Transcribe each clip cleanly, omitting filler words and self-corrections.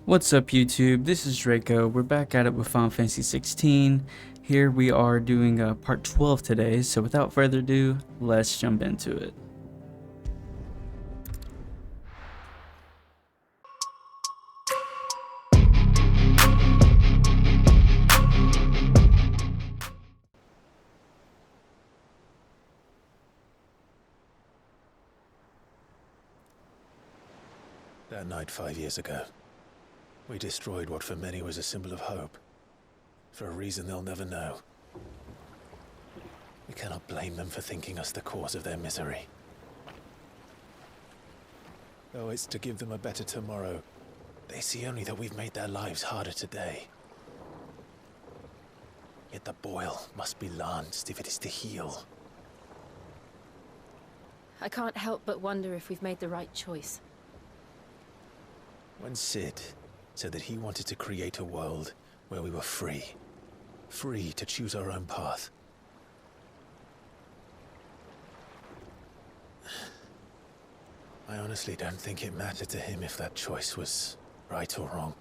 What's up YouTube, this is Draco. We're back at it with Final Fantasy 16. Here we are doing part 12 today, so without further ado, let's jump into it. That night 5 years ago, we destroyed what for many was a symbol of hope. For a reason they'll never know. We cannot blame them for thinking us the cause of their misery. Though it's to give them a better tomorrow, they see only that we've made their lives harder today. Yet the boil must be lanced if it is to heal. I can't help but wonder if we've made the right choice. When Sid said that he wanted to create a world where we were free. Free to choose our own path. I honestly don't think it mattered to him if that choice was right or wrong.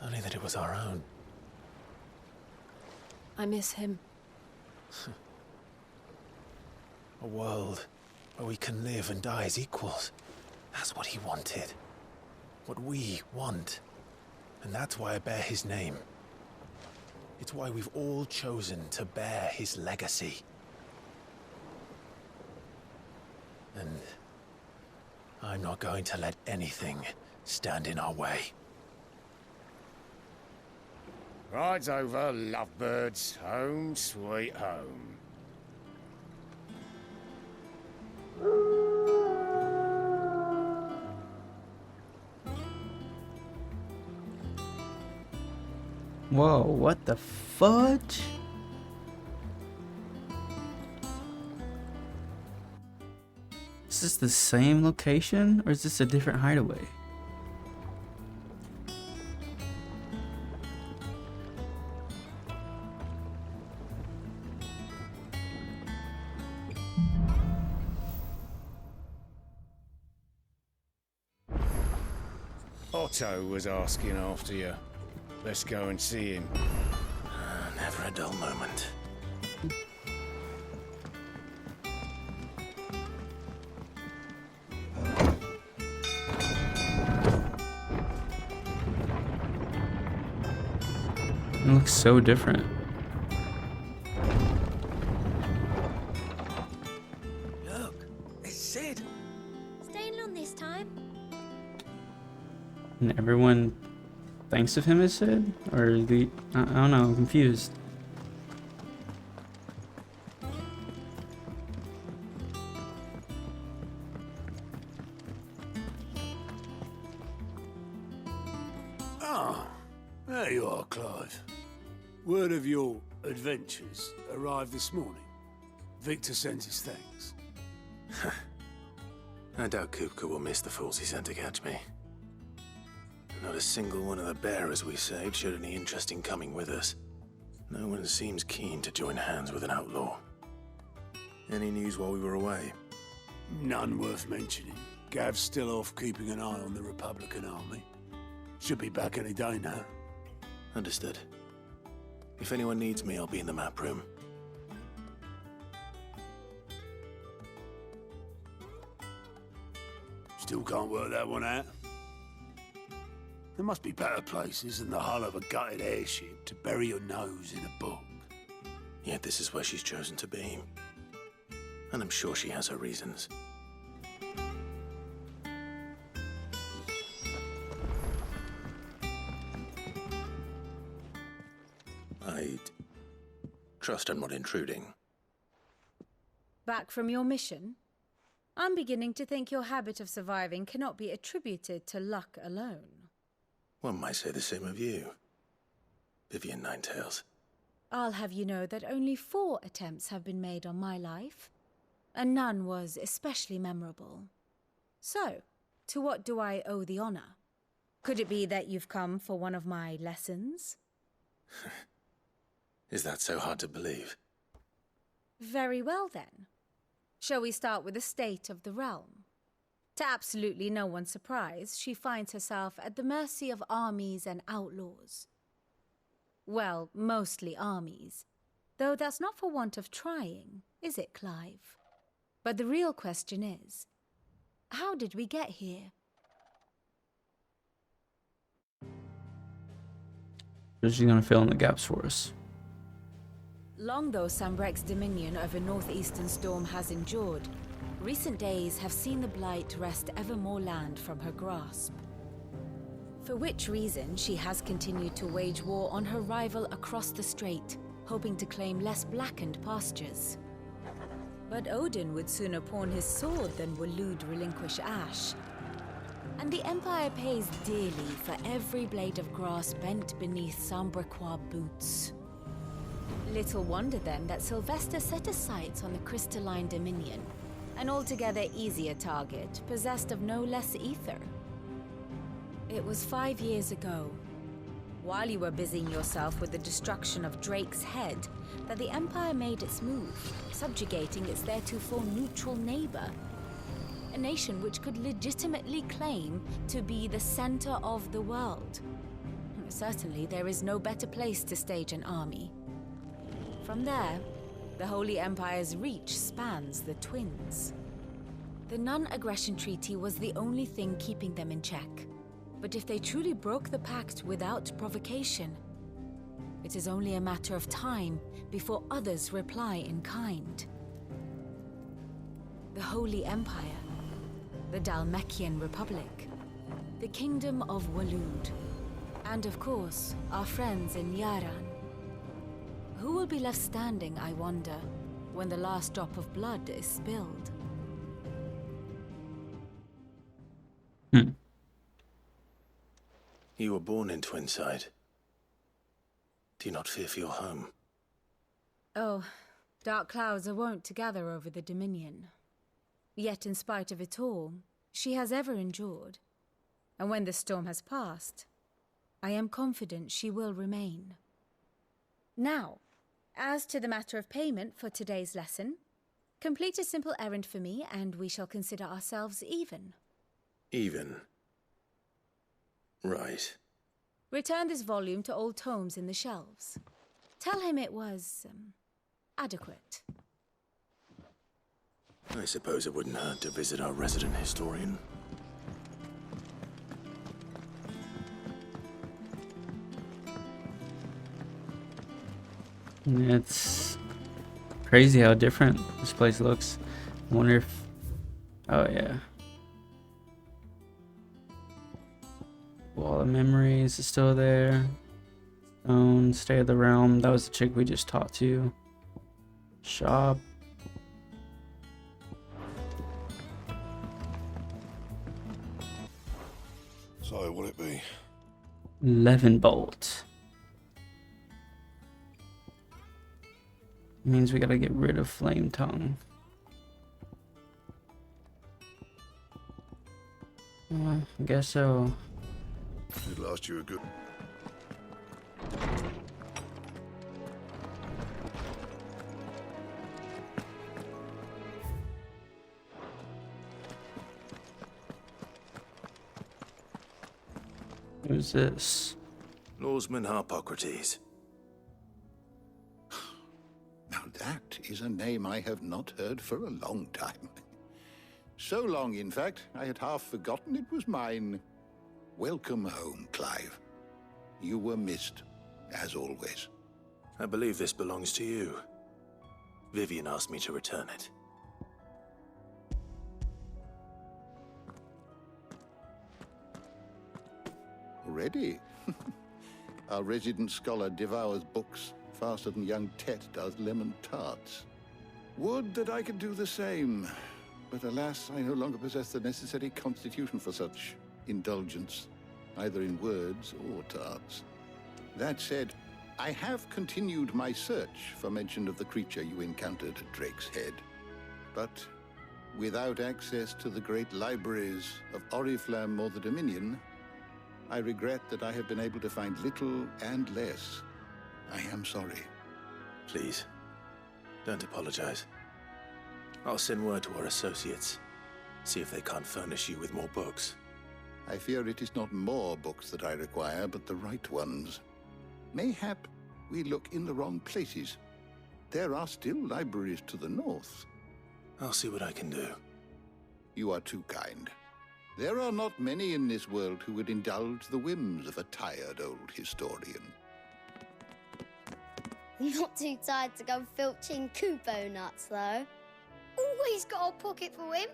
Only that it was our own. I miss him. A world where we can live and die as equals. That's what he wanted. What we want. And that's why I bear his name. It's why we've all chosen to bear his legacy. And I'm not going to let anything stand in our way. Rides over, lovebirds, home sweet home. Whoa, what the fudge? Is this the same location, or is this a different hideaway? Otto was asking after you. Let's go and see him. Never a dull moment. It looks so different. Look, it's Sid. Staying on this time? And everyone thinks of him as Sid? Or the... I don't know, I'm confused. Ah, there you are, Clive. Word of your adventures arrived this morning. Victor sends his thanks. I doubt Kupka will miss the fools he sent to catch me. Not a single one of the bearers we saved showed any interest in coming with us. No one seems keen to join hands with an outlaw. Any news while we were away? None worth mentioning. Gav's still off keeping an eye on the Republican army. Should be back any day now. Understood. If anyone needs me, I'll be in the map room. Still can't work that one out. There must be better places than the hull of a gutted airship to bury your nose in a book. Yet this is where she's chosen to be. And I'm sure she has her reasons. I'd trust I'm not intruding. Back from your mission? I'm beginning to think your habit of surviving cannot be attributed to luck alone. One might say the same of you, Vivian Ninetails. I'll have you know that only 4 attempts have been made on my life, and none was especially memorable. So, to what do I owe the honor? Could it be that you've come for one of my lessons? Is that so hard to believe? Very well then. Shall we start with the state of the realm? To absolutely no one's surprise, she finds herself at the mercy of armies and outlaws. Well, mostly armies. Though that's not for want of trying, is it, Clive? But the real question is, how did we get here? She's gonna fill in the gaps for us. Long though Sambrek's dominion over northeastern Storm has endured, recent days have seen the Blight wrest ever more land from her grasp. For which reason she has continued to wage war on her rival across the strait, hoping to claim less blackened pastures. But Odin would sooner pawn his sword than Waloed relinquish Ash. And the Empire pays dearly for every blade of grass bent beneath Sambrequois boots. Little wonder then that Sylvester set his sights on the crystalline dominion, an altogether easier target, possessed of no less ether. It was 5 years ago, while you were busying yourself with the destruction of Drake's head, that the Empire made its move, subjugating its theretofore neutral neighbor. A nation which could legitimately claim to be the center of the world. Certainly, there is no better place to stage an army. From there, the Holy Empire's reach spans the Twins. The non-aggression treaty was the only thing keeping them in check. But if they truly broke the pact without provocation, it is only a matter of time before others reply in kind. The Holy Empire, the Dhalmekian Republic, the Kingdom of Waloed, and of course, our friends in Yaran. Who will be left standing, I wonder, when the last drop of blood is spilled? You were born in Twinside. Do you not fear for your home? Oh, dark clouds are wont to gather over the Dominion. Yet in spite of it all, she has ever endured. And when the storm has passed, I am confident she will remain. Now, as to the matter of payment for today's lesson, complete a simple errand for me and we shall consider ourselves even. Even? Right. Return this volume to old tomes in the shelves. Tell him it was, adequate. I suppose it wouldn't hurt to visit our resident historian. It's crazy how different this place looks. I wonder if... Oh, yeah. Wall of Memories is still there. Stone, Stay of the Realm. That was the chick we just talked to. Shop. So, what'll it be? Levenbolt. Means we gotta get rid of Flame Tongue. I guess so. It last you a good... Who's this? Norseman Harpocrates. Now that is a name I have not heard for a long time. So long, in fact, I had half forgotten it was mine. Welcome home, Clive. You were missed, as always. I believe this belongs to you. Vivian asked me to return it. Already? Our resident scholar devours books faster than young Tet does lemon tarts. Would that I could do the same. But alas, I no longer possess the necessary constitution for such indulgence, either in words or tarts. That said, I have continued my search for mention of the creature you encountered at Drake's Head. But without access to the great libraries of Oriflamme or the Dominion, I regret that I have been able to find little and less. I am sorry. Please, don't apologize. I'll send word to our associates. See if they can't furnish you with more books. I fear it is not more books that I require, but the right ones. Mayhap we look in the wrong places. There are still libraries to the north. I'll see what I can do. You are too kind. There are not many in this world who would indulge the whims of a tired old historian. Not too tired to go filching Kupo nuts, though. Always got a pocket for him.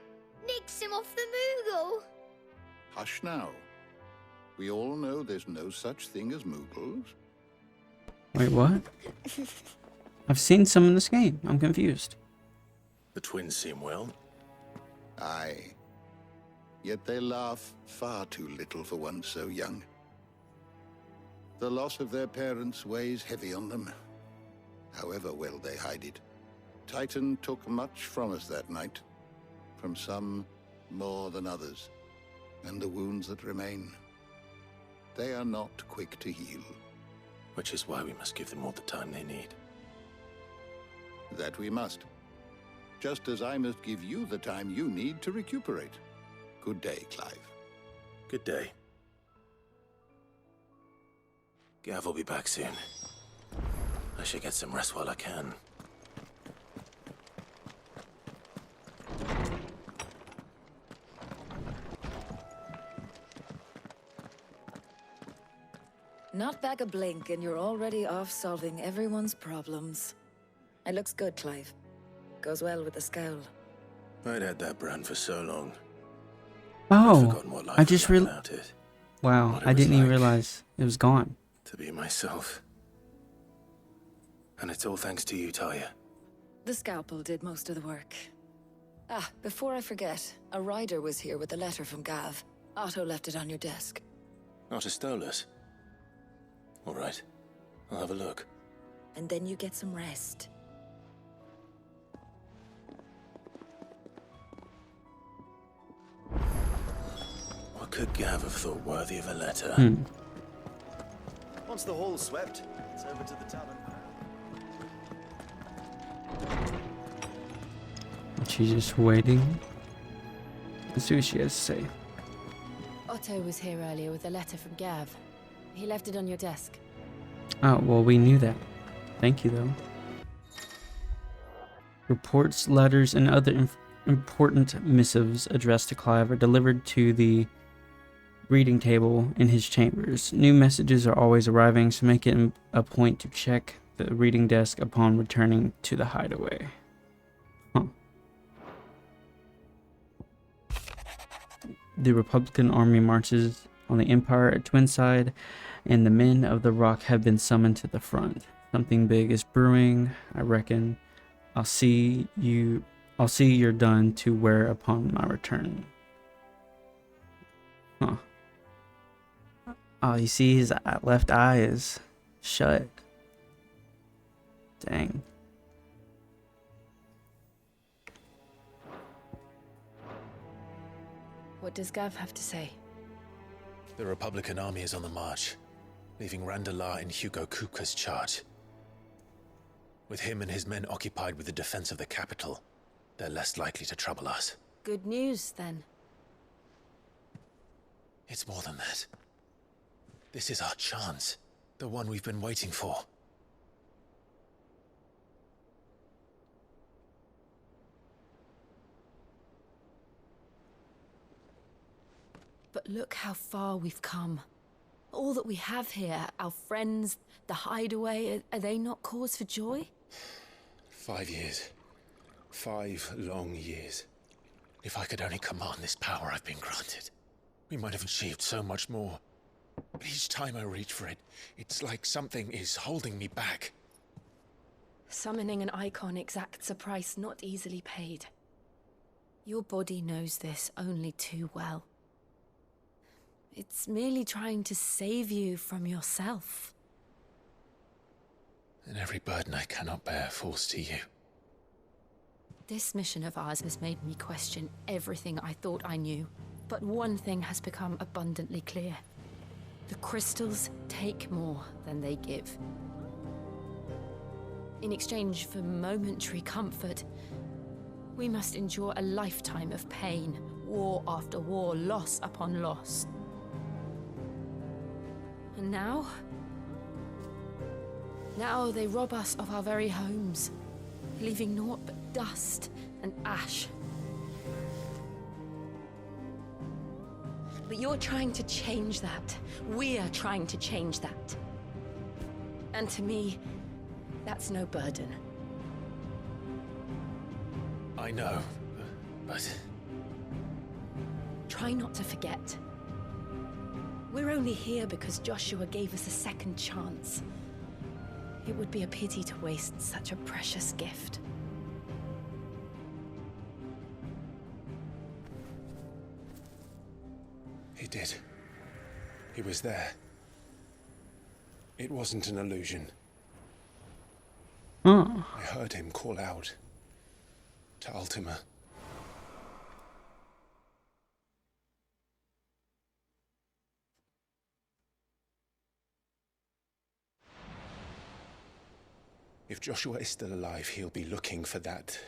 Nicks him off the Moogle. Hush now. We all know there's no such thing as Moogles. Wait, what? I've seen some in this game. I'm confused. The twins seem well. Aye. Yet they laugh far too little for one so young. The loss of their parents weighs heavy on them, however well they hide it. Titan took much from us that night, from some more than others, and the wounds that remain, they are not quick to heal. Which is why we must give them all the time they need. That we must. Just as I must give you the time you need to recuperate. Good day, Clive. Good day. Gav will be back soon. I should get some rest while I can. Not back a blink and you're already off solving everyone's problems. It looks good, Clive. Goes well with the scowl. I'd had that brand for so long. Oh, What I just realized realized. it. Wow, What it I was didn't even like realize it was gone. To be myself. And it's all thanks to you, Talia. The scalpel did most of the work. Ah, before I forget, a rider was here with a letter from Gav. Otto left it on your desk. Not a stolus. All right, I'll have a look. And then you get some rest. What could Gav have thought worthy of a letter? Once the hall's swept, it's over to the tavern. She's just waiting. Let's see what she has to say. Otto was here earlier with a letter from Gav. He left it on your desk. Oh, well, we knew that. Thank you, though. Reports, letters, and other important missives addressed to Clive are delivered to the reading table in his chambers. New messages are always arriving, so make it a point to check the reading desk upon returning to the hideaway. Huh. The Republican army marches on the Empire at Twinside, and the men of the Rock have been summoned to the front. Something big is brewing, I reckon. I'll see you're done to wear upon my return. Huh. Oh, you see his left eye is shut. Dang. What does Gav have to say? The Republican army is on the march, leaving Randalar in Hugo Kupka's charge. With him and his men occupied with the defense of the capital, they're less likely to trouble us. Good news, then. It's more than that. This is our chance, the one we've been waiting for. But look how far we've come. All that we have here, our friends, the hideaway, are they not cause for joy? 5 years. 5 long years. If I could only command this power I've been granted, we might have achieved so much more. But each time I reach for it, it's like something is holding me back. Summoning an icon exacts a price not easily paid. Your body knows this only too well. It's merely trying to save you from yourself. And every burden I cannot bear falls to you. This mission of ours has made me question everything I thought I knew. But one thing has become abundantly clear. The crystals take more than they give. In exchange for momentary comfort, we must endure a lifetime of pain, war after war, loss upon loss. And now? Now they rob us of our very homes, leaving naught but dust and ash. But you're trying to change that. We're trying to change that. And to me, that's no burden. I know, but... Try not to forget. We're only here because Joshua gave us a second chance. It would be a pity to waste such a precious gift. He did. He was there. It wasn't an illusion. Oh. I heard him call out to Ultima. If Joshua is still alive, he'll be looking for that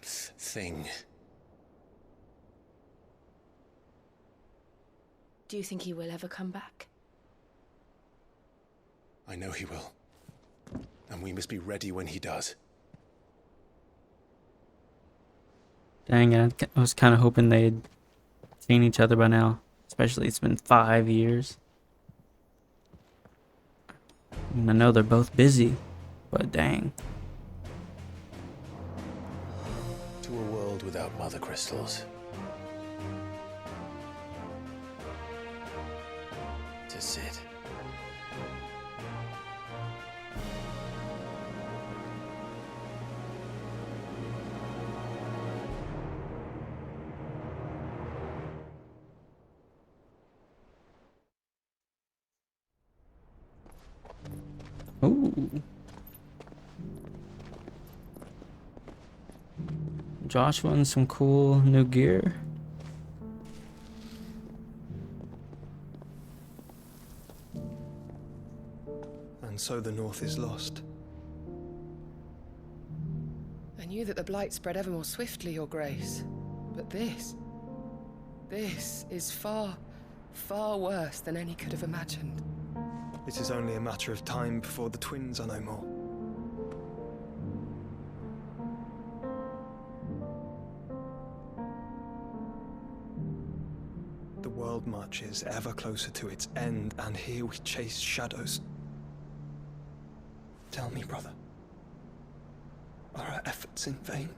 thing. Do you think he will ever come back? I know he will. And we must be ready when he does. Dang, I was kind of hoping they'd seen each other by now. Especially it's been 5 years. And I know they're both busy, but dang. To a world without mother crystals. To sit. Ooh. Joshua and some cool new gear. And so the North is lost. I knew that the blight spread ever more swiftly, Your Grace. But this is far, far worse than any could have imagined. It is only a matter of time before the twins are no more. The world marches ever closer to its end, and here we chase shadows. Tell me, brother, are our efforts in vain?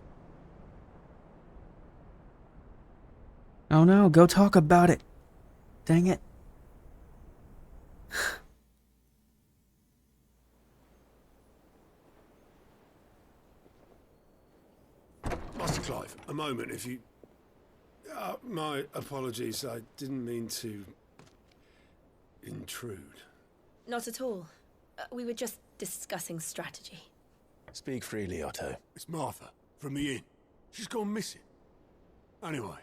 Oh no, go talk about it. Dang it. Master Clive, a moment, if you... my apologies, I didn't mean to... intrude. Not at all. We were just discussing strategy. Speak freely, Otto. It's Martha, from the inn. She's gone missing. Anyway,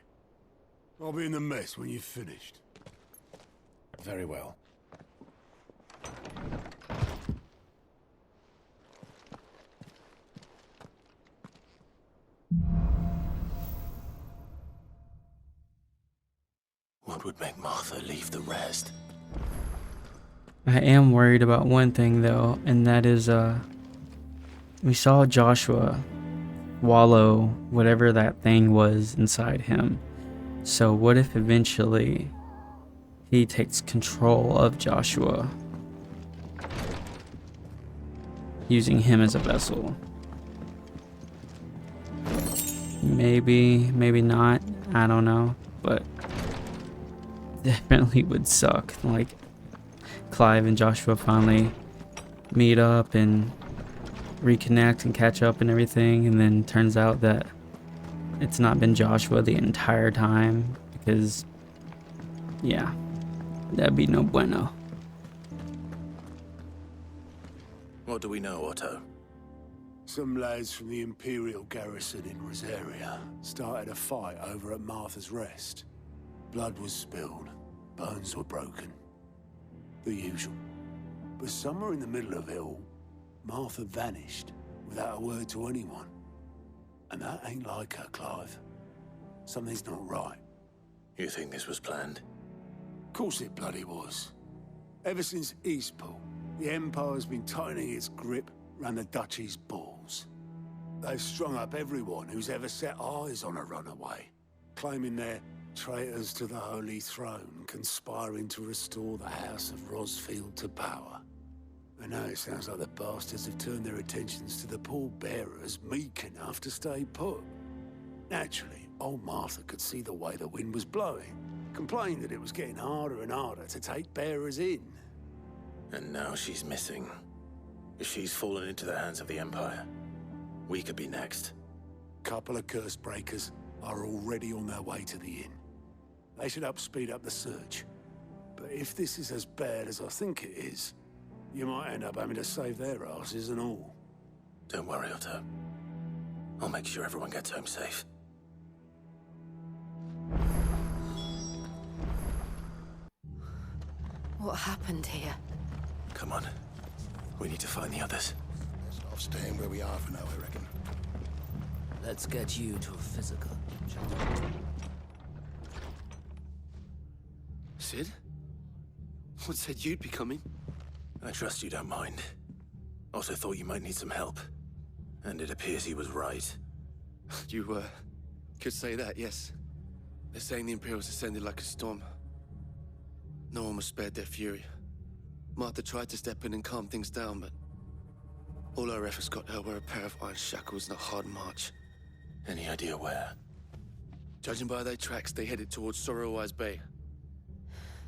I'll be in the mess when you've finished. Very well. What would make Martha leave the rest? I am worried about one thing though, and that is we saw Joshua wallow whatever that thing was inside him. So what if eventually he takes control of Joshua, using him as a vessel? Maybe, maybe not. I don't know, but definitely would suck. Like, Clive and Joshua finally meet up and reconnect and catch up and everything, and then turns out that it's not been Joshua the entire time, because yeah, that'd be no bueno. What do we know, Otto? Some lads from the Imperial garrison in Rosaria started a fight over at Martha's Rest. Blood was spilled, bones were broken. The usual. But somewhere in the middle of it all, Martha vanished without a word to anyone. And that ain't like her, Clive. Something's not right. You think this was planned? Of course it bloody was. Ever since Eastpool, the Empire's been tightening its grip round the Duchy's balls. They've strung up everyone who's ever set eyes on a runaway, claiming they're traitors to the Holy Throne, conspiring to restore the House of Rosfield to power. And now it sounds like the bastards have turned their attentions to the pallbearers meek enough to stay put. Naturally, old Martha could see the way the wind was blowing, complained that it was getting harder and harder to take bearers in. And now she's missing. If she's fallen into the hands of the Empire, we could be next. Couple of curse breakers are already on their way to the inn. They should help speed up the search. But if this is as bad as I think it is, you might end up having to save their asses and all. Don't worry, Otto. I'll make sure everyone gets home safe. What happened here? Come on. We need to find the others. Best off staying where we are for now, I reckon. Let's get you to a physical. Sid? What said you'd be coming? I trust you don't mind. Also thought you might need some help. And it appears he was right. You, could say that, yes. They're saying the Imperials ascended like a storm. No one was spared their fury. Martha tried to step in and calm things down, but all our efforts got her were a pair of iron shackles and a hard march. Any idea where? Judging by their tracks, they headed towards Sorrowwise Bay.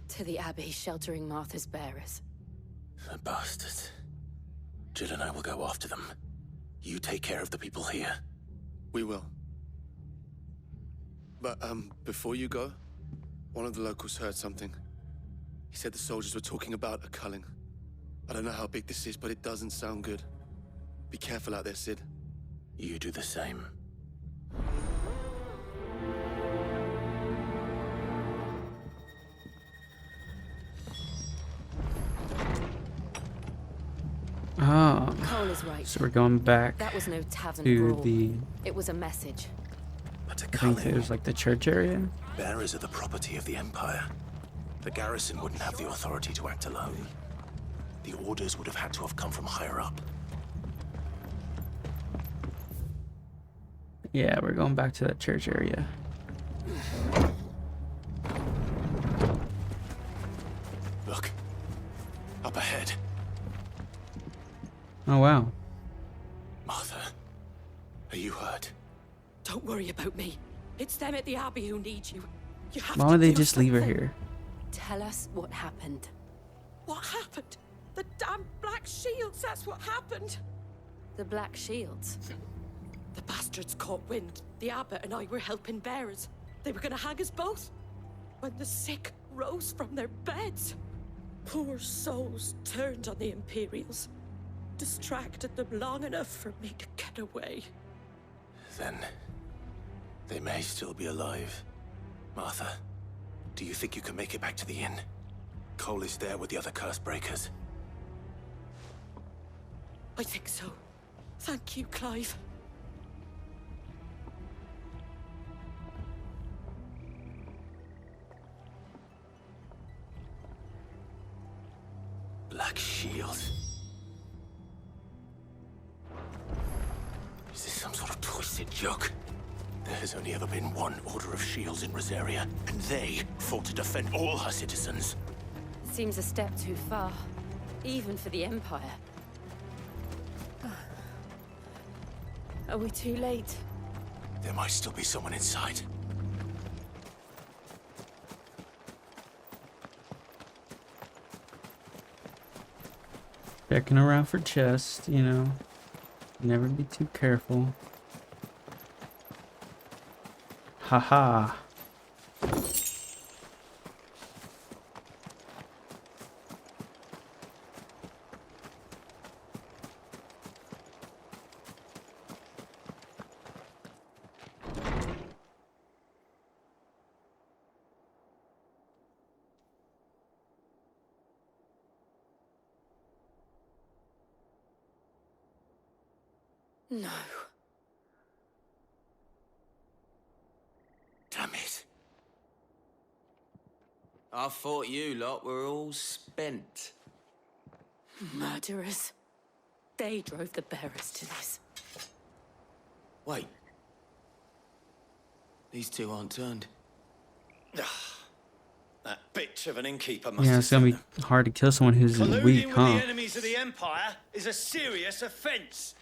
To the Abbey, sheltering Martha's bearers. The bastards. Jill and I will go after them. You take care of the people here. We will. But, before you go, one of the locals heard something. He said the soldiers were talking about a culling. I don't know how big this is, but it doesn't sound good. Be careful out there, Sid. You do the same. Oh, Cole is right. so we're going back That was no tavern to brawl. the, It was a message. But I think it was like the church area. Bearers are the property of the Empire. The garrison wouldn't have the authority to act alone. The orders would have had to have come from higher up. Yeah, we're going back to that church area. Look. Up ahead. Oh, wow. Martha. Are you hurt? Don't worry about me. It's them at the Abbey who need you. You have Why to would they do just leave her something. here? Tell us what happened. What happened? The damn Black Shields, that's what happened. The Black Shields? The bastards caught wind. The Abbot and I were helping bearers. They were gonna hang us both. When the sick rose from their beds. Poor souls turned on the Imperials. Distracted them long enough for me to get away. Then... they may still be alive. Martha, do you think you can make it back to the inn? Cole is there with the other curse breakers. I think so. Thank you, Clive. Black Shield. Is this some sort of twisted joke? There has only ever been one Order of Shields in Rosaria, and they fought to defend all her citizens. Seems a step too far, even for the Empire. Are we too late? There might still be someone inside. Checking around for chests, you know. Never be too careful. Haha. No. I thought you lot were all spent. Murderers. They drove the bearers to this. Wait. These two aren't turned. That bitch of an innkeeper must Yeah, have it's gonna sent be hard to kill someone who's Colluding weak, with huh? the enemies of the Empire is a serious offence.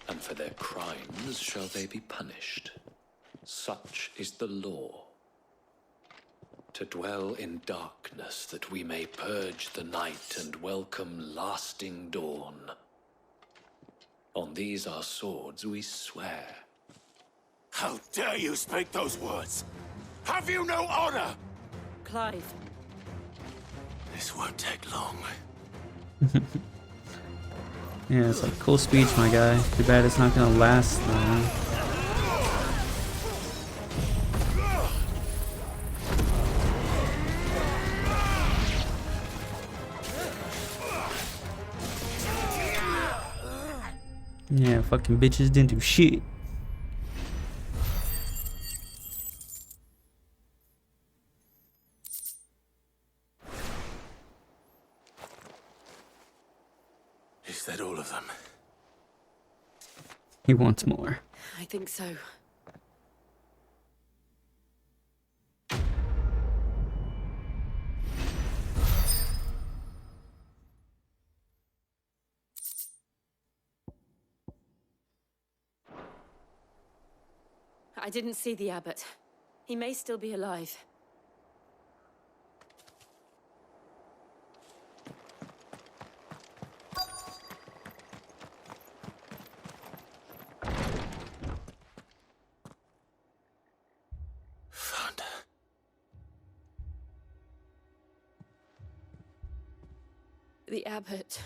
And for their crimes shall they be punished. Such is the law. To dwell in darkness that we may purge the night and welcome lasting dawn. On these our swords we swear. How dare you speak those words? Have you no honor? Clive. This won't take long. Yeah, it's like cool speech, my guy. Too bad it's not gonna last long. Yeah, fucking bitches didn't do shit. Is that all of them? He wants more. I think so. I didn't see the abbot. He may still be alive. Found her. The abbot.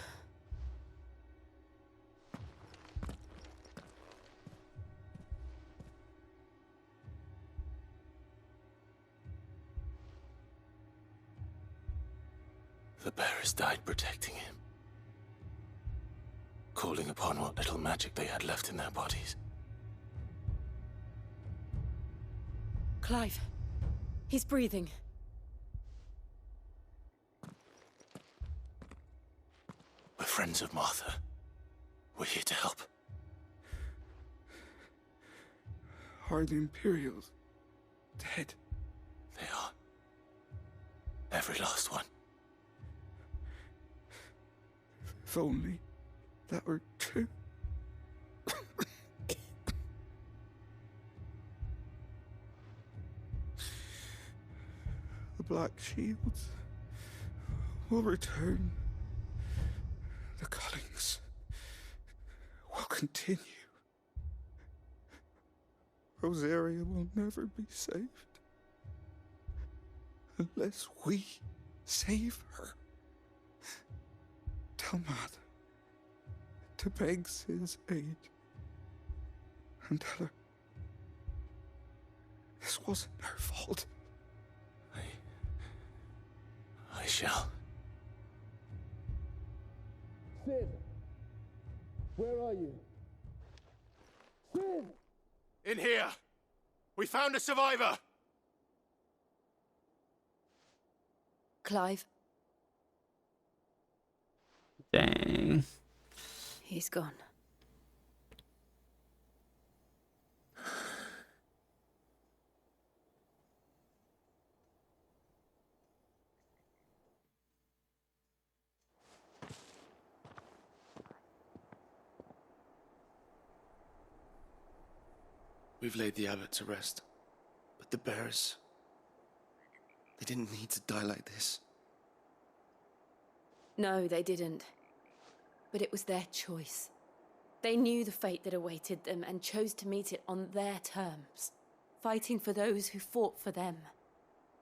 The bearers died protecting him. Calling upon what little magic they had left in their bodies. Clive. He's breathing. We're friends of Martha. We're here to help. Are the Imperials dead? They are. Every last one. If only that were true. The Black Shields will return. The Cullings will continue. Rosaria will never be saved unless we save her. Tell Matt to beg his aid and tell her this wasn't her fault. I shall. Sid! Where are you? Sid! In here! We found a survivor! Clive. Dang. He's gone. We've laid the abbot to rest, but the bearers, they didn't need to die like this. No, they didn't. But it was their choice. They knew the fate that awaited them and chose to meet it on their terms, fighting for those who fought for them.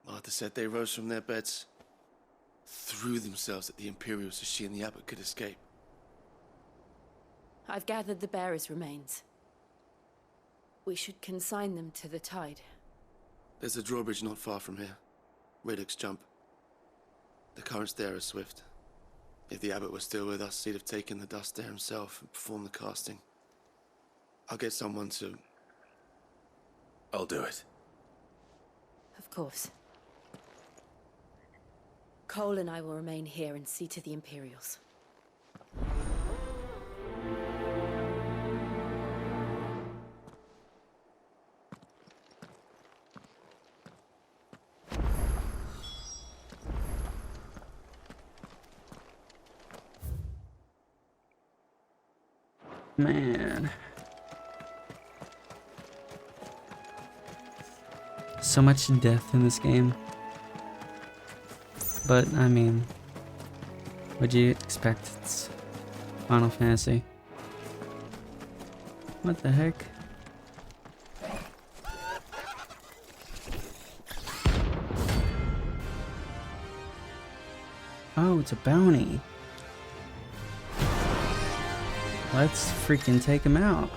Martha said they rose from their beds, threw themselves at the Imperials so she and the abbot could escape. I've gathered the bearers' remains. We should consign them to the tide. There's a drawbridge not far from here. Radix Jump. The currents there are swift. If the abbot was still with us, he'd have taken the dust there himself and performed the casting. I'll get someone to... I'll do it. course. Cole and I will remain here and see to the Imperials. Man. So much death in this game. But, I mean, what'd you expect? It's Final Fantasy. What the heck? Oh, it's a bounty. Let's freaking take him out.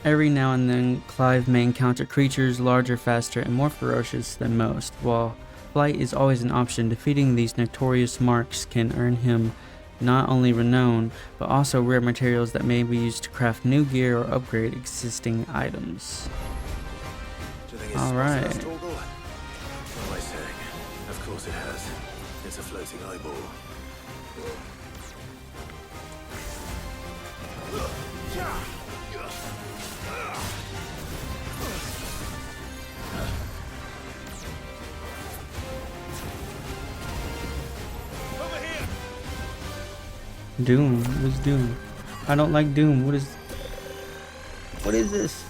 Every now and then, Clive may encounter creatures larger, faster, and more ferocious than most. While flight is always an option, defeating these notorious marks can earn him not only renown, but also rare materials that may be used to craft new gear or upgrade existing items. Alright. What am I saying? Of course it has. It's a floating eyeball. Doom. What's Doom? I don't like Doom. What is this?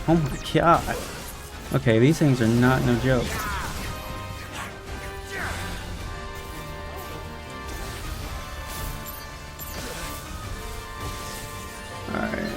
Oh my god. Okay, these things are not no joke. Alright.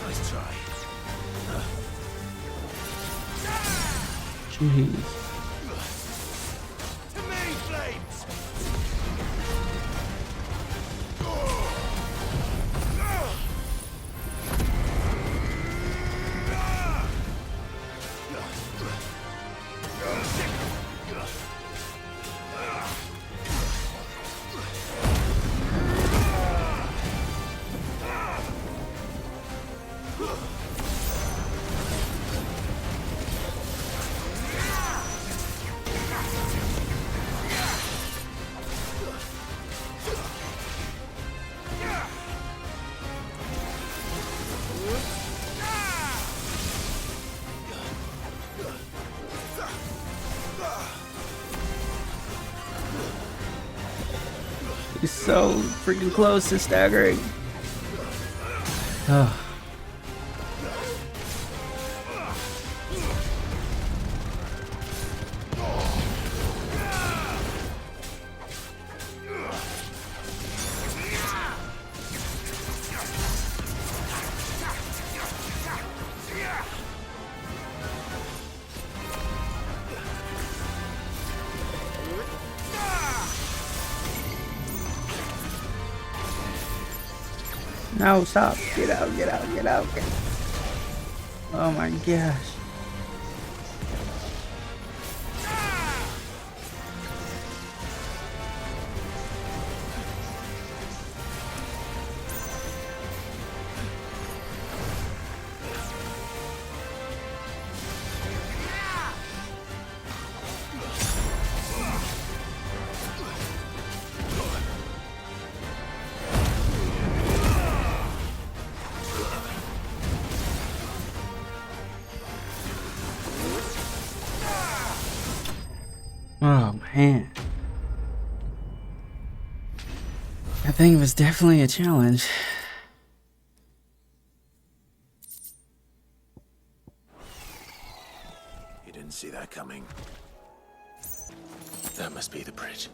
Nice try. Jeez. To me, flames! He's so freaking close to staggering. Oh. No, stop. Get out, get out, get out. Get out. Oh my gosh. Oh man. That thing was definitely a challenge. You didn't see that coming. That must be the bridge.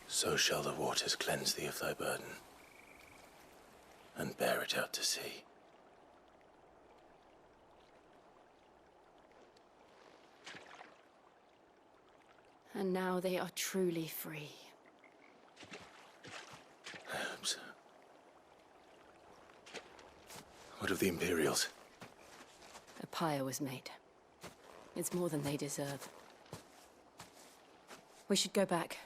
So shall the waters cleanse thee of thy burden, and bear it out to sea. And now they are truly free. I hope so. What of the Imperials? A pyre was made. It's more than they deserve. We should go back.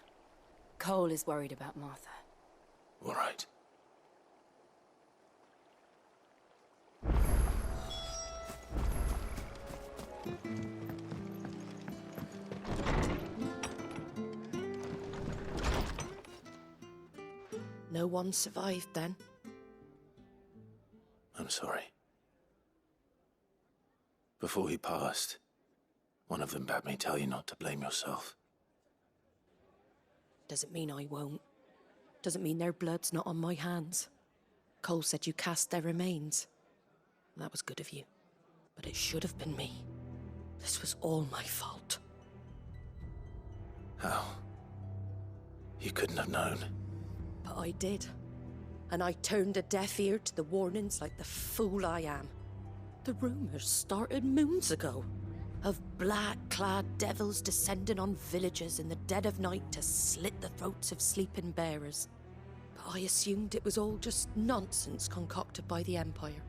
Cole is worried about Martha. All right. No one survived then? I'm sorry. Before he passed, one of them bade me tell you not to blame yourself. Doesn't mean I won't. Doesn't mean their blood's not on my hands. Cole said you cast their remains. That was good of you. But it should have been me. This was all my fault. How? You couldn't have known. But I did. And I turned a deaf ear to the warnings like the fool I am. The rumors started moons ago. Of black-clad devils descending on villages in the dead of night to slit the throats of sleeping bearers. But I assumed it was all just nonsense concocted by the Empire.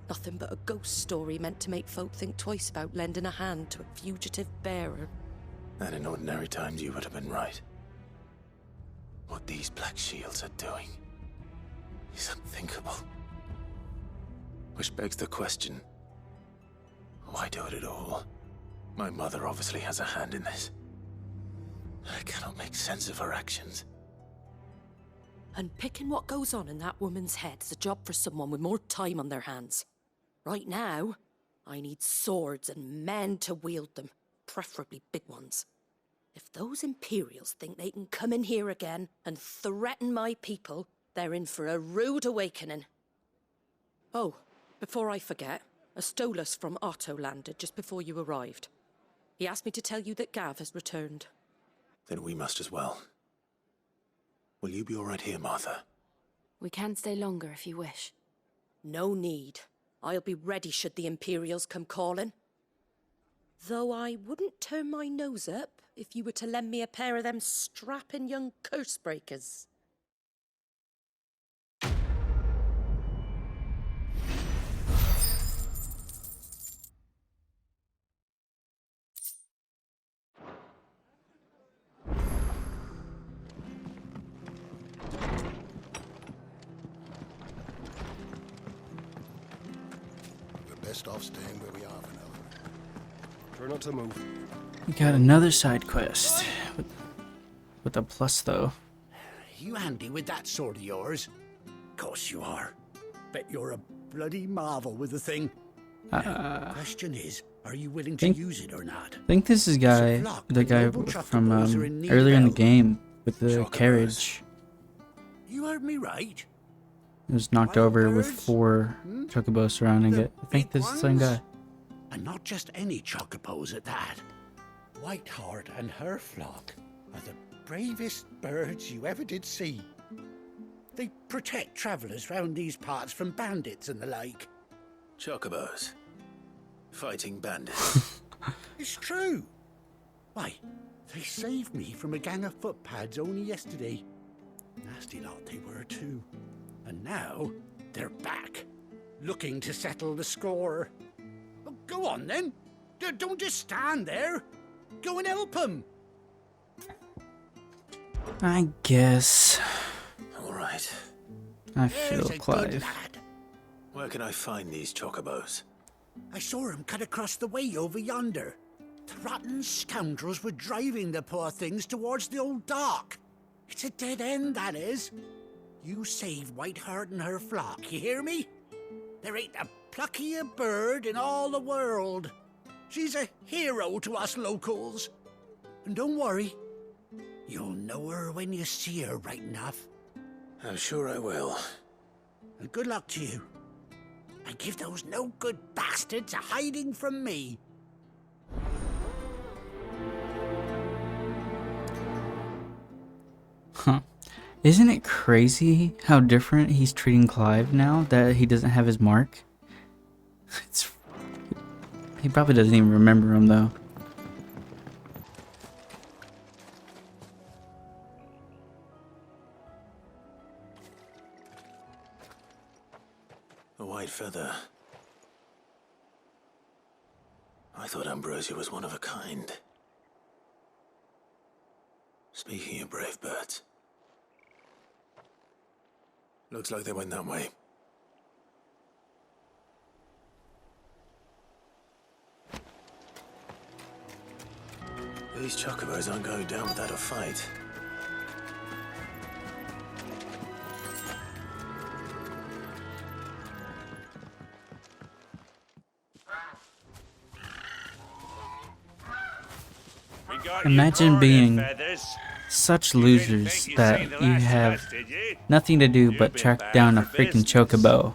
Nothing but a ghost story meant to make folk think twice about lending a hand to a fugitive bearer. And in ordinary times you would have been right. What these Black Shields are doing is unthinkable. Which begs the question, why do it at all? My mother obviously has a hand in this. I cannot make sense of her actions. And picking what goes on in that woman's head is a job for someone with more time on their hands. Right now, I need swords and men to wield them, preferably big ones. If those Imperials think they can come in here again and threaten my people, they're in for a rude awakening. Oh, before I forget, a Stolas from Otto landed just before you arrived. He asked me to tell you that Gav has returned. Then we must as well. Will you be all right here, Martha? We can stay longer if you wish. No need. I'll be ready should the Imperials come calling. Though I wouldn't turn my nose up if you were to lend me a pair of them strapping young curse breakers. Best off staying where we are for now. Try not to move. We got another side quest. With a plus, though. You handy with that sword of yours? Course you are. Bet you're a bloody marvel with the thing. Now, question is, are you willing to use it or not? I think this is the guy from earlier in the game with the carriage. You heard me right. It was knocked over with 4 chocobos surrounding it. I think this is the same guy. And not just any chocobos at that. Whiteheart and her flock are the bravest birds you ever did see. They protect travellers round these parts from bandits and the like. Chocobos. Fighting bandits. It's true. Why, they saved me from a gang of footpads only yesterday. Nasty lot they were too. And now, they're back, looking to settle the score. Oh, go on then. Don't just stand there. Go and help them. I guess. All right. I feel Clive. Where can I find these chocobos? I saw them cut across the way over yonder. The rotten scoundrels were driving the poor things towards the old dock. It's a dead end, that is. You save Whiteheart and her flock, you hear me? There ain't a pluckier bird in all the world. She's a hero to us locals. And don't worry, you'll know her when you see her right enough. I'm sure I will. And good luck to you. And give those no-good bastards a hiding from me. Huh. Isn't it crazy how different he's treating Clive now that he doesn't have his mark? He probably doesn't even remember him though. A white feather. I thought Ambrosia was one of a kind. Speaking of brave birds. Looks like they went that way. These chocobos aren't going down without a fight. Imagine being such losers that you have nothing to do but track down a freaking chocobo.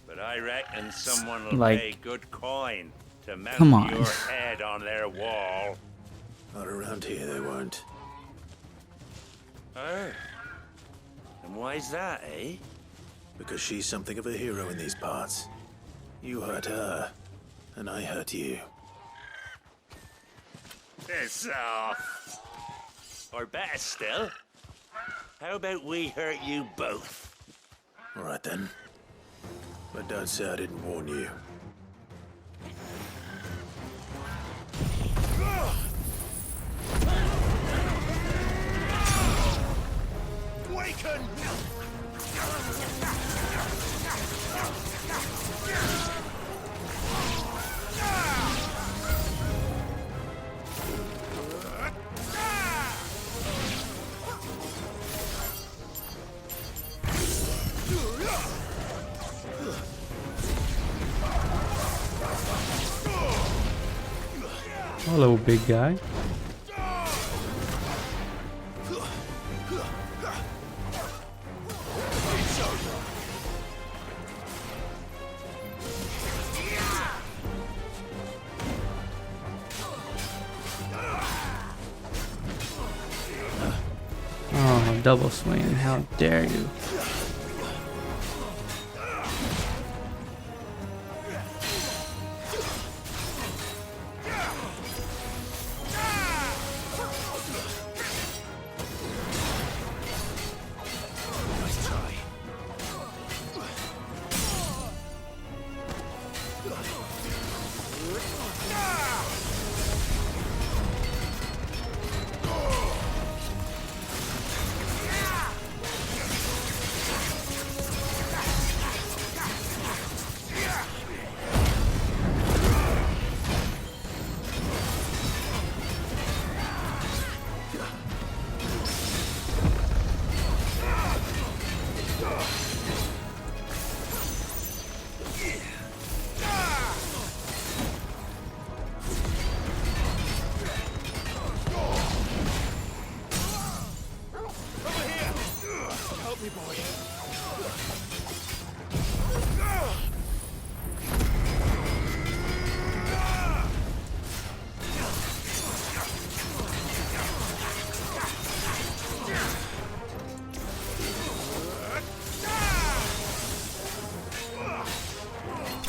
But I reckon someone will Like, pay good coin to mount come on. your head on their wall. Not around here, they won't. Oh. And why's that, eh? Because she's something of a hero in these parts. You hurt her, and I hurt you. Piss off. Or better still, how about we hurt you both? All right then. But don't say I didn't warn you. Waken! Hello, big guy. Oh, double swing. How dare you?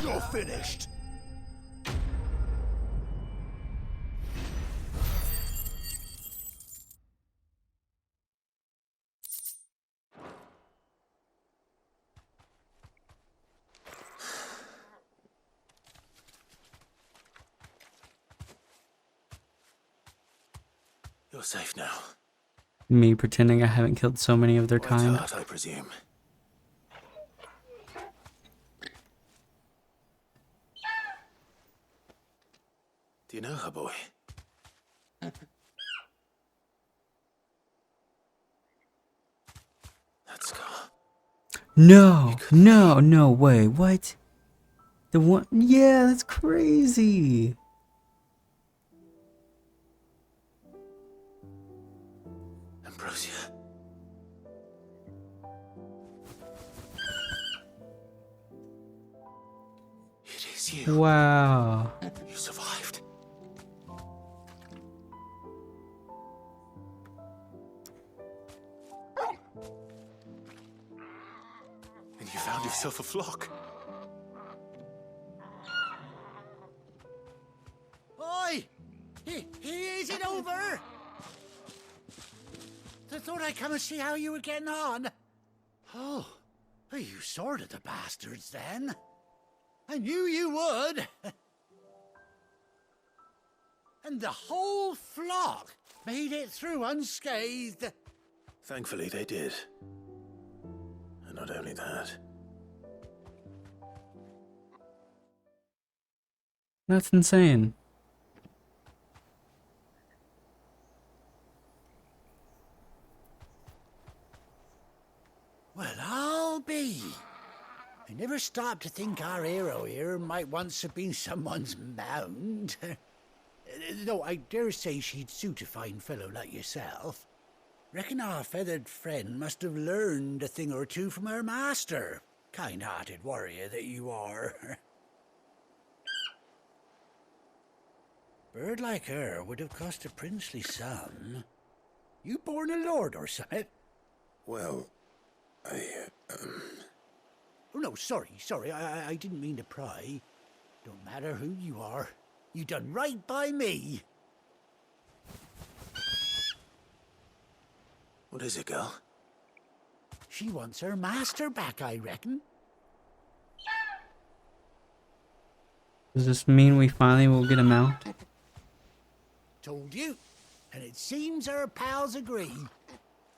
You're finished. You're safe now. Me pretending I haven't killed so many of their kind. Heart, I presume. Do you know her, boy? No, no, no way. What? The one? Yeah, that's crazy. Ambrosia. It is you. Wow. You survived. And you found yourself a flock. Oi! Is it over? I thought I'd come and see how you were getting on. Oh, you sorted the bastards then. I knew you would. And the whole flock made it through unscathed. Thankfully, they did. And not only that. That's insane. Well, I'll be. I never stopped to think our hero here might once have been someone's mount. Though I dare say she'd suit a fine fellow like yourself. Reckon our feathered friend must have learned a thing or two from her master. Kind-hearted warrior that you are. Bird like her would have cost a princely sum. You born a lord or something? Well, Oh, no, sorry. I didn't mean to pry. Don't matter who you are. You done right by me. What is it, girl? She wants her master back, I reckon. Does this mean we finally will get him out? Told you. And it seems her pals agree.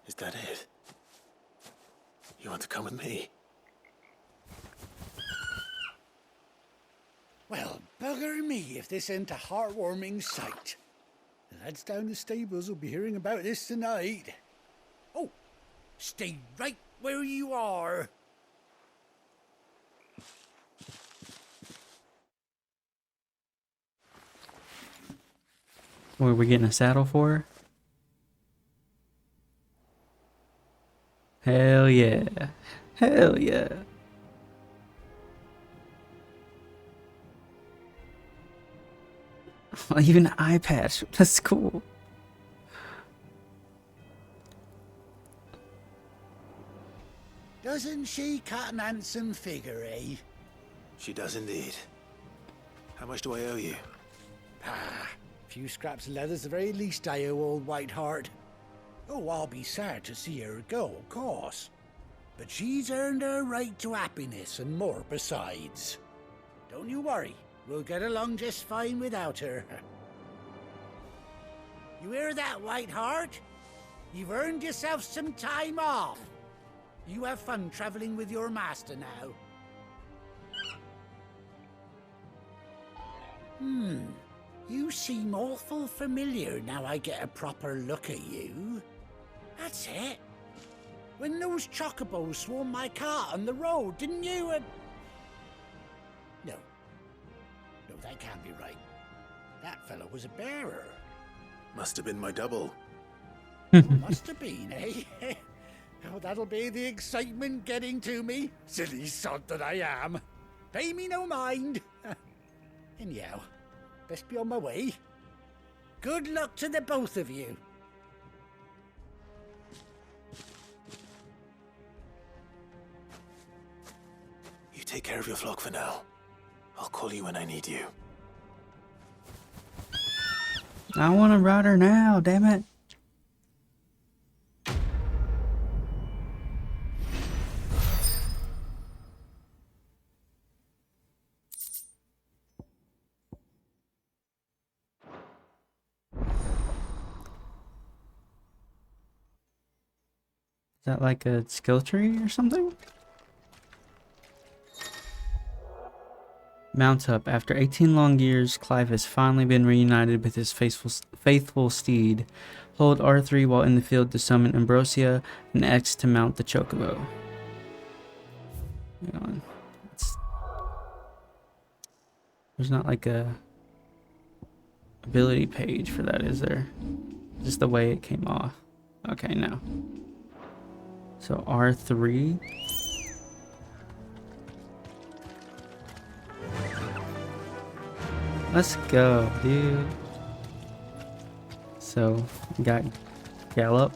Is that it? You want to come with me? Well, bugger me if this ain't a heartwarming sight. The lads down the stables will be hearing about this tonight. Oh, stay right where you are. What, are we getting a saddle for her? Hell yeah. Hell yeah. Even an eye patch. That's cool. Doesn't she cut an handsome figure, eh? She does indeed. How much do I owe you? Ah, a few scraps of leather's the very least I owe old Whiteheart. Oh, I'll be sad to see her go, of course. But she's earned her right to happiness and more besides. Don't you worry, we'll get along just fine without her. You hear that, Whiteheart? You've earned yourself some time off. You have fun traveling with your master now. You seem awful familiar now I get a proper look at you. That's it. When those chocobos swarmed my cart on the road, didn't you? No, that can't be right. That fellow was a bearer. Must have been my double. Must have been, eh? Oh, that'll be the excitement getting to me. Silly sod that I am. Pay me no mind. Anyhow, best be on my way. Good luck to the both of you. You take care of your flock for now. I'll call you when I need you. I want to ride her now, damn it. Is that like a skill tree or something? Mount up. After 18 long years, Clive has finally been reunited with his faithful steed. Hold R3 while in the field to summon Ambrosia, and X to mount the chocobo. Hang on. There's not like a ability page for that, is there? Just the way it came off. Okay, no. So R3. Let's go, dude. So, got Gallop.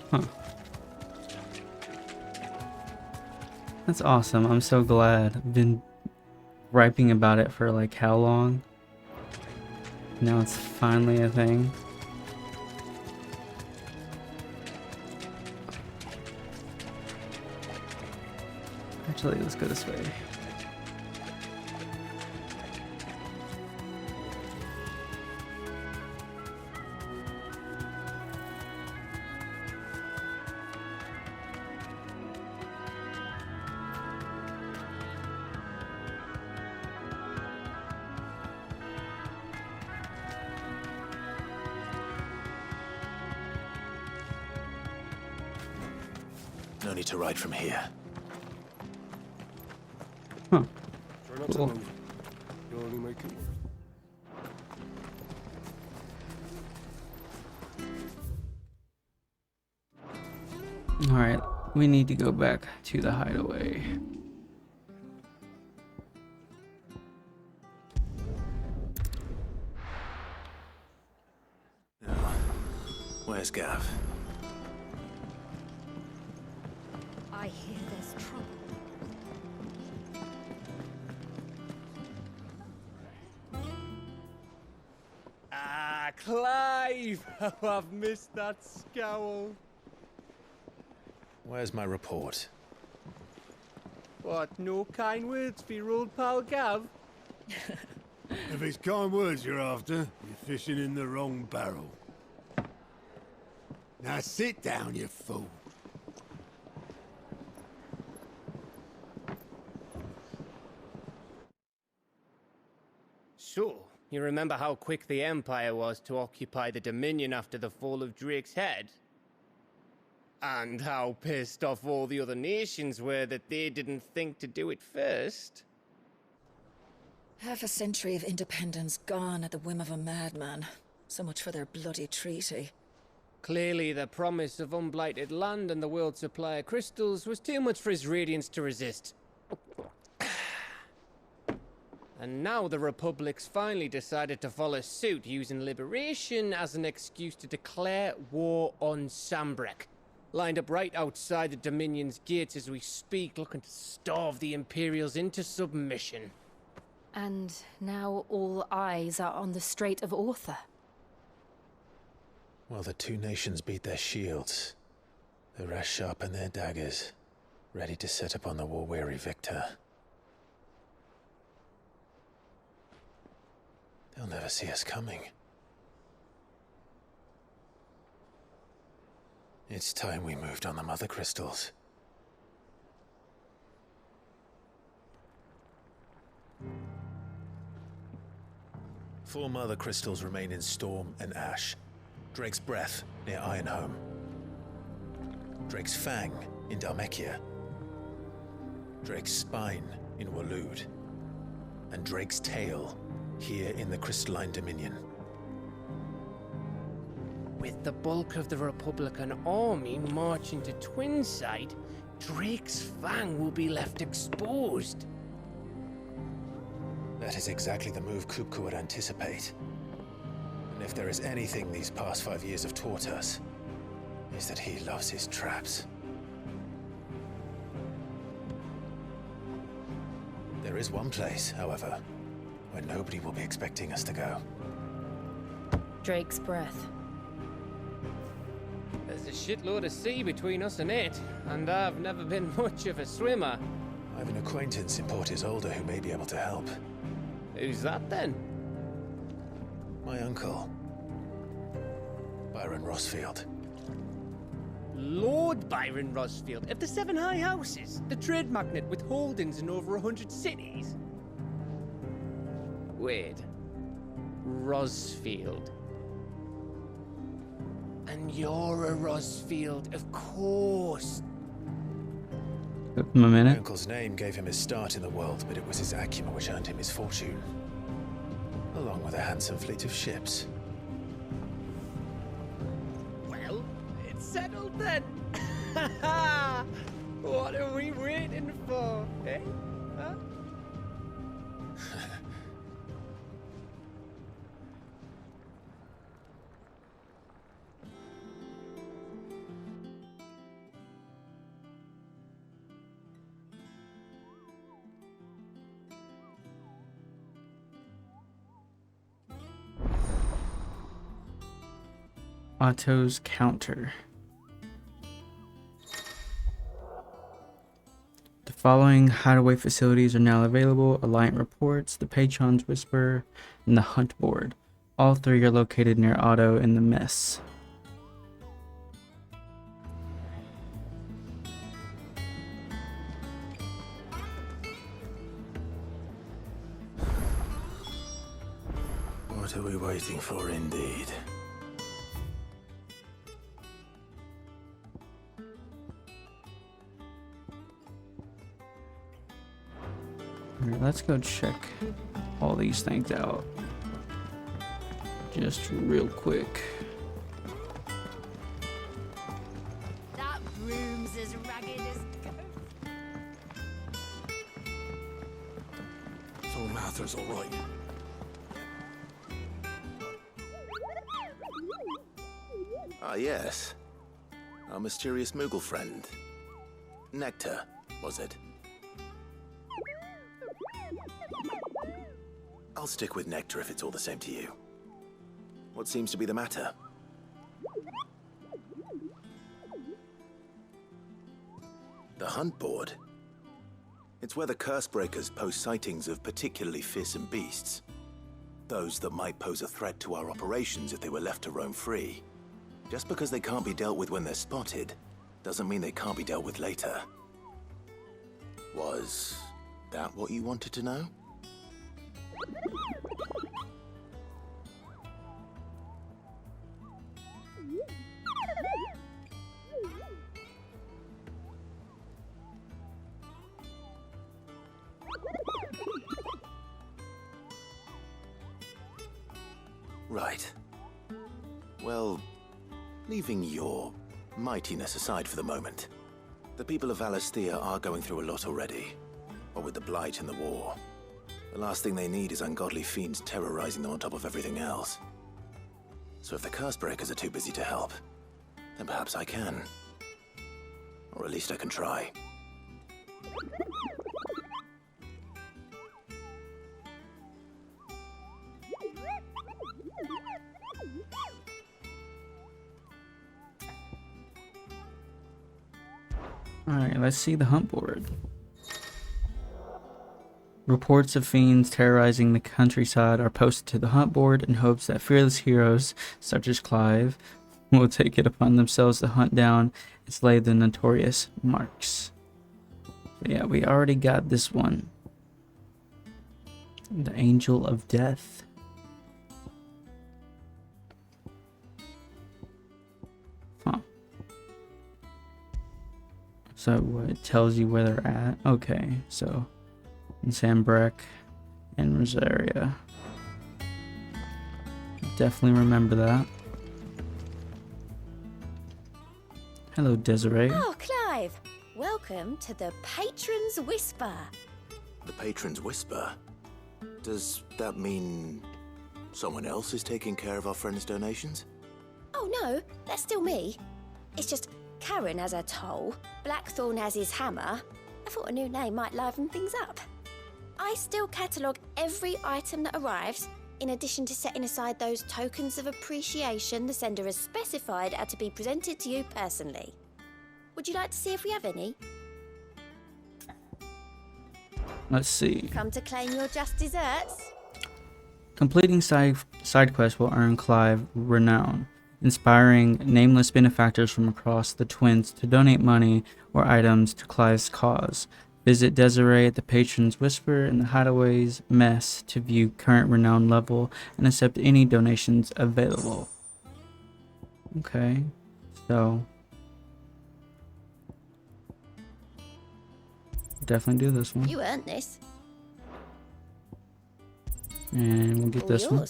Huh. That's awesome. I'm so glad. I've been griping about it for like how long? Now it's finally a thing. Actually, let's go this way. No need to ride from here. Huh. Try not to Cool. move. You'll only make it worse. Alright, we need to go back to the hideaway. Where's Gav? I hear there's trouble. Ah, Clive! How I've missed that scowl. Where's my report? What, no kind words for your old pal Gav? If it's kind words you're after, you're fishing in the wrong barrel. Now sit down, you fool. So, you remember how quick the Empire was to occupy the Dominion after the fall of Drake's head? And how pissed off all the other nations were that they didn't think to do it first? Half a century of independence gone at the whim of a madman. So much for their bloody treaty. Clearly, the promise of unblighted land and the world's supply of crystals was too much for his radiance to resist. And now the Republic's finally decided to follow suit, using liberation as an excuse to declare war on Sambrek. Lined up right outside the Dominion's gates as we speak, looking to starve the Imperials into submission. And now all eyes are on the Strait of Author. While the two nations beat their shields, the rest sharpen their daggers, ready to set upon the war-weary victor. They'll never see us coming. It's time we moved on the Mother Crystals. Four Mother Crystals remain in Storm and Ash. Drake's Breath near Ironhome. Drake's Fang in Dhalmekia. Drake's Spine in Waloed. And Drake's Tail here in the Crystalline Dominion. With the bulk of the Republican army marching to Twinside, Drake's Fang will be left exposed. That is exactly the move Kupka would anticipate. And if there is anything these past 5 years have taught us, is that he loves his traps. There is one place, however, where nobody will be expecting us to go. Drake's Breath. There's a shitload of sea between us and it, and I've never been much of a swimmer. I have an acquaintance in Port Isolde who may be able to help. Who's that then? My uncle, Byron Rosfield. Lord Byron Rosfield of the Seven High Houses, the trade magnate with holdings in over 100 cities. Wait, Rosfield. A And you're a Rosfield, of course. Give him a My minute. uncle's name gave him his start in the world, but it was his acumen which earned him his fortune, along with a handsome fleet of ships. Well, it's settled then. What are we waiting for, eh? Huh? Otto's counter. The following hideaway facilities are now available: Alliant Reports, the Patron's Whisper, and the Hunt Board. All three are located near Otto in the Mess. What are we waiting for, indeed? Alright, let's go check all these things out. Just real quick. That room's as ragged as... So Mather's all right. Ah, yes. Our mysterious Moogle friend. Nectar, was it? I'll stick with Nectar if it's all the same to you. What seems to be the matter? The Hunt Board? It's where the Cursebreakers post sightings of particularly fearsome beasts. Those that might pose a threat to our operations if they were left to roam free. Just because they can't be dealt with when they're spotted, doesn't mean they can't be dealt with later. Was that what you wanted to know? Right. Well, leaving your mightiness aside for the moment, the people of Valisthea are going through a lot already. What with the Blight and the war. The last thing they need is ungodly fiends terrorizing them on top of everything else. So if the Cursebreakers are too busy to help, then perhaps I can. Or at least I can try. Alright, let's see the Hunt Board. Reports of fiends terrorizing the countryside are posted to the Hunt Board in hopes that fearless heroes, such as Clive, will take it upon themselves to hunt down and slay the notorious marks. So yeah, we already got this one. The Angel of Death. Huh. So it tells you where they're at. Okay, so in Sambrek and Rosaria. Definitely remember that. Hello, Desiree. Oh, Clive! Welcome to the Patron's Whisper. The Patron's Whisper? Does that mean someone else is taking care of our friend's donations? Oh no, that's still me. It's just Karen has her toll, Blackthorn has his hammer. I thought a new name might liven things up. I still catalogue every item that arrives, in addition to setting aside those tokens of appreciation the sender has specified are to be presented to you personally. Would you like to see if we have any? Let's see. Come to claim your just desserts? Completing side quests will earn Clive renown, inspiring nameless benefactors from across the Twins to donate money or items to Clive's cause. Visit Desiree at the Patron's Whisper in the Hideaway's Mess to view current renown level and accept any donations available. Okay, so definitely do this one. You earned this. And we'll get All this yours. one.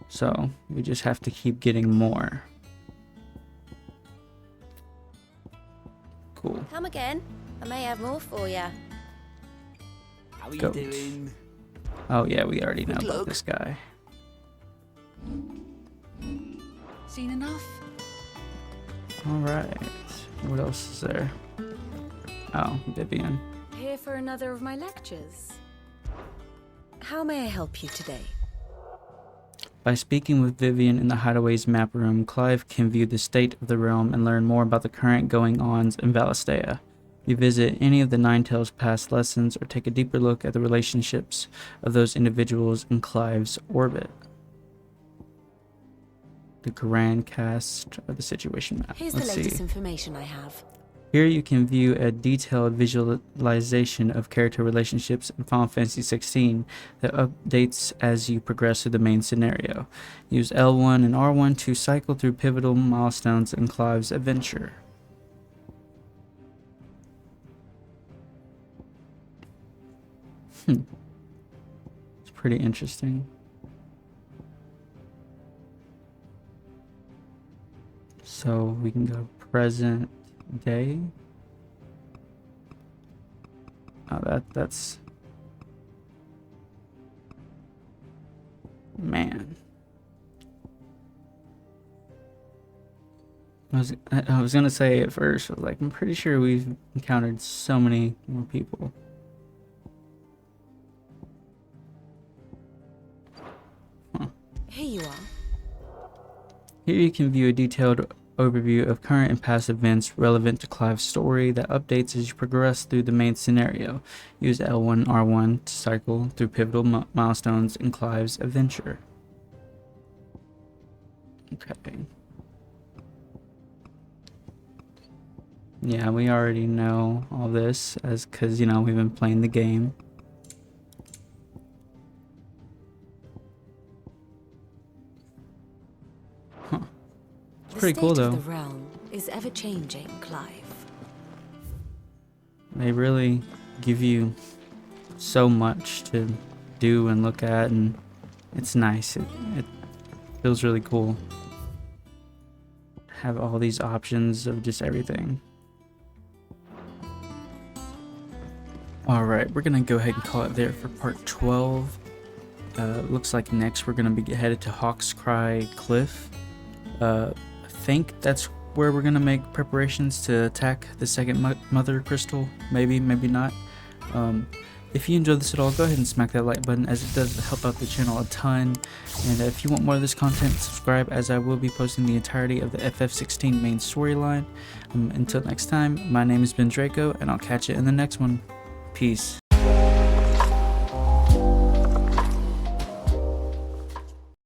So we just have to keep getting more. Cool. Come again. I may have more for you. How are Goat. you doing? Oh yeah, we already know Good about luck. this guy. Seen enough? Alright. What else is there? Oh, Vivian. Here for another of my lectures. How may I help you today? By speaking with Vivian in the Hideaway's map room, Clive can view the state of the realm and learn more about the current going-ons in Valistea. You visit any of the Ninetales past lessons or take a deeper look at the relationships of those individuals in Clive's orbit. The grand cast of the situation map. Here's Let's the latest see. information I have. Here you can view a detailed visualization of character relationships in Final Fantasy XVI that updates as you progress through the main scenario. Use L1 and R1 to cycle through pivotal milestones in Clive's adventure. It's pretty interesting. So we can go present day. Oh, that's man. I was gonna say at first, I was like, I'm pretty sure we've encountered so many more people. Here you are. Here you can view a detailed overview of current and past events relevant to Clive's story that updates as you progress through the main scenario. Use L1 and R1 to cycle through pivotal milestones in Clive's adventure. Okay. Yeah, we already know all this because, you know, we've been playing the game. Huh. It's pretty cool, though. The state of the realm is ever changing, Clive. They really give you so much to do and look at, and it's nice. It feels really cool. Have all these options of just everything. Alright, we're gonna go ahead and call it there for part 12. Looks like next we're gonna be headed to Hawk's Cry Cliff. I think that's where we're gonna make preparations to attack the second mother crystal. Maybe not. If you enjoyed this at all, go ahead and smack that like button, as it does help out the channel a ton. And if you want more of this content, subscribe, as I will be posting the entirety of the FF16 main storyline. Until next time, my name has been Draco, and I'll catch you in the next one. Peace.